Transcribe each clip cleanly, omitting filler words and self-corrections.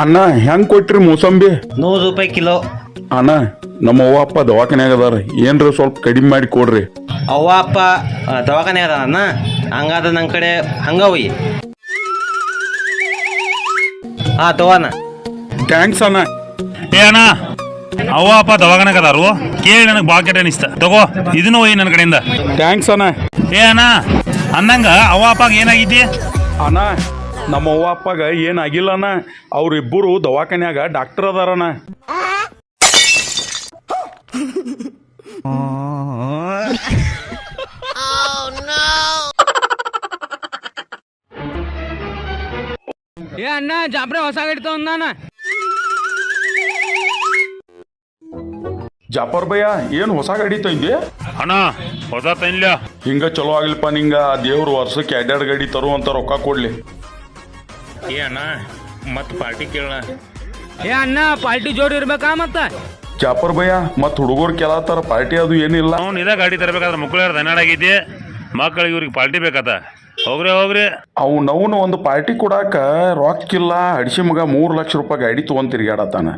ಅಣ್ಣ ಹೆಂಗ್ ಕೊಟ್ರಿ ಮೂಸಂಬಿ? 100 ರೂಪಾಯಿ ಕಿಲೋ. ಅಣ್ಣ ನಮ್ಮ ಅವ್ವ ಅಪ್ಪ ದವಾಖಾನ್ಯಾಗ ಅದಾರ, ಏನ್ರ ಸ್ವಲ್ಪ ಕಡಿಮೆ ಮಾಡಿ ಕೊಡ್ರಿ. ಅವ್ವ ಅಪ್ಪ ದವಾಖಾನೆ ಅದಾನ, ಹಂಗಾದ ನನ್ನ ಕಡೆ ಹಂಗ ಒಯ್ಯಿ. ಹಾ ತಗೋಣ. ಥ್ಯಾಂಕ್ಸ್ ಅಣ್ಣ. ಏ ಅಣ್ಣ, ಅವ್ವ ಅಪ್ಪ ದವಾಖಾನೆಗೆ ಅದಾರು, ಕೇಳಿ ನನಗೆ ಬಾಕೆಟ್ ಅನಿಸ್ತ. ತಗೋ ಇದನ್ನು ಒಯ್ಯಿ ನನ್ನ ಕಡೆಯಿಂದ. ಥ್ಯಾಂಕ್ಸ್ ಅಣ್ಣ. ಏ ಅಣ್ಣ, ಅಂದಂಗ ಅವ್ವ ಅಪ್ಪಗೆ ಏನಾಗಿದ್ದಿ? ಅಣ್ಣ ನಮ್ಮ ಅವ್ವ ಅಪ್ಪಗ ಏನಾಗಿಲ್ಲ ಅಣ್ಣ, ಅವ್ರಿಬ್ಬರು ದವಾಖಾನ್ಯಾಗ ಡಾಕ್ಟರ್ ಅದಾರಣ್ಣ. ಏ ಅಣ್ಣ, ಜಾಪ್ರೆ ಹೊಸ ಗಾಡಿ ತಗೊಂಡ. ಜಾಫರ್ ಭಯ್ಯ, ಏನ್ ಹೊಸ ಗಾಡಿ ತಂದಿ? ಅಣ್ಣ ಹೊಸ ತಂದ್ಲ. ಹಿಂಗ ಚಲೋ ಆಗ್ಲಿಪ್ಪ ನಿಂಗ. ದೇವ್ರು ವರ್ಷಕ್ಕೆ 2 ಗಾಡಿ ತರುವಂತ ರೊಕ್ಕ ಕೊಡ್ಲಿ. ಏ ಅಣ್ಣ, ಮತ್ ಪಾರ್ಟಿ ಕೇಳಣ. ಏ ಅಣ್ಣ, ಪಾರ್ಟಿ ಜೋಡಿ ಇರ್ಬೇಕಾ ಮತ್ತ? ಜಾಫರ್ ಭಯ್ಯ, ಮತ್ ಹುಡುಗರು ಕೆಲತ್ತಾರ ಪಾರ್ಟಿ ಅದು ಏನಿಲ್ಲ. ಅವ್ನು ಇದೇ ಗಾಡಿ ತರಬೇಕಾದ್ರೆ ಮಕ್ಕಳು ದನಾಡಾಗೈತಿ, ಮಕ್ಕಳಿಗೆ ಇವ್ರಿಗೆ ಪಾರ್ಟಿ ಬೇಕತ್ತ. ಹೋಗ್ರಿ ಹೋಗ್ರಿ. ಅವ್ನವ್ನು ಒಂದು ಪಾರ್ಟಿ ಕೊಡಾಕ ರೊಕ್ಕಿಲ್ಲ. ಹಡಿಸಿ ಮಗ 3 ಲಕ್ಷ ರೂಪಾಯಿ ಗಾಡಿ ತಗೊಂಡ್ ತಿರ್ಗಾಡತಾನ.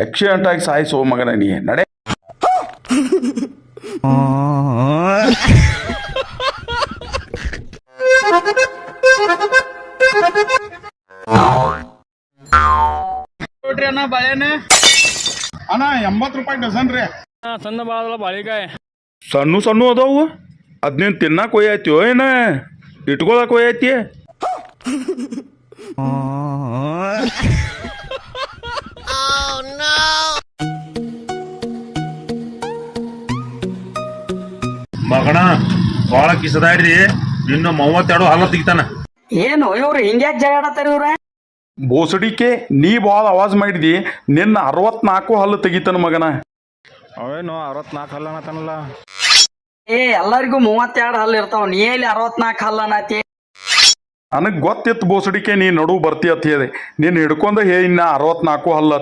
ಆಕ್ಸಿಡೆಂಟ್ ಆಗಿ ಸಾಯಿಸೋ ಮಗನ ನೀ ನಡೆ. ಅಣ್ಣ ಬಾಳೆಹಣ್ಣು ಅಣ್ಣ 80 ರೂಪಾಯಿ ಡಜನ್ ರೀ. ಸಣ್ಣ ಬಾಳದಲ್ಲ ಬಾಳಿಕಾಯಿ. ಸಣ್ಣ ಸಣ್ಣ ಅದಾವು, ಅದ್ನೇನ್ ತಿನ್ನಾಕ ಒಯ್ಯಾತಿಯೋ ಏನ ಇಟ್ಕೊಳಕ್ ಒಯ್ಯಾತಿ? ಮಗಣ ಬಾಳ ಕಿಸದಾಡ್ರಿ, ಇನ್ನು 32 ಹಲ್ಲ ತೆಗಿತಾನ. ಏನು ಇವ್ರು ಹಿಂಗ್ಯಾಕ್ ಜಗಾಡತ್ತಾರ ಇವ್ರ? ಬೋಸಡಿಕೆ, ನೀ ಭಾಳ ಆವಾಜ್ ಮಾಡಿದಿ. ನಿನ್ನ 64 ಹಲ್ಲು ತೆಗಿತಾನ ಮಗನ. ಅವೇನು 64 ಹಲ್ಲ ಅನ್ನತಾನಲ್ಲ. ಏ ಎಲ್ಲರಿಗೂ 32 ಹಲ್ಲು ಇರ್ತಾವ, ನೀ ಎಲ್ಲಿ 64 ಹಲ್ಲು ಅನ್ನತಿ? ನನಗ್ ಗೊತ್ತಿತ್ತು ಬೋಸಡಿಕೆ ನೀ ನಡು ಬರ್ತಿ ಅಂತ ಹೇಳಿ. ನೀನ್ ಹಿಡ್ಕೊಂಡ ಇನ್ನ 64 ಹಲ್ಲ.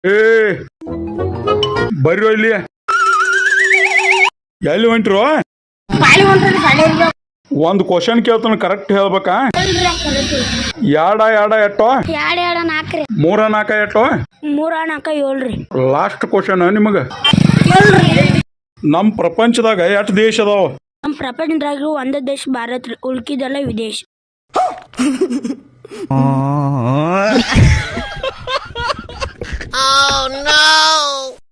ಏ ಬರ್ರಿ ಇಲ್ಲಿ. ಎಲ್ಲಿ ಹೊಂಟ್ರು? ಒಂದು ಕ್ವಶನ್ ಕೇಳ್ತಾನ, ಕರೆಕ್ಟ್ ಹೇಳ್ಬೇಕಾ? ಯಾಡ ಎಟ್ಟೋ? 2 4 3 4 ಎಟ್ಟೋ? 3 4 7 ರೀ. ಲಾಸ್ಟ್ ಕ್ವಶನ್ ನಿಮಗ. ನಮ್ ಪ್ರಪಂಚದಾಗ ಎಷ್ಟು ದೇಶ ಅದಾವ? ನಮ್ಮ ಪ್ರಪಂಚದಾಗ ಒಂದೇ ದೇಶ ಭಾರತ ರೀ, ಉಳ್ಕಿದೆಲ್ಲ ವಿದೇಶ.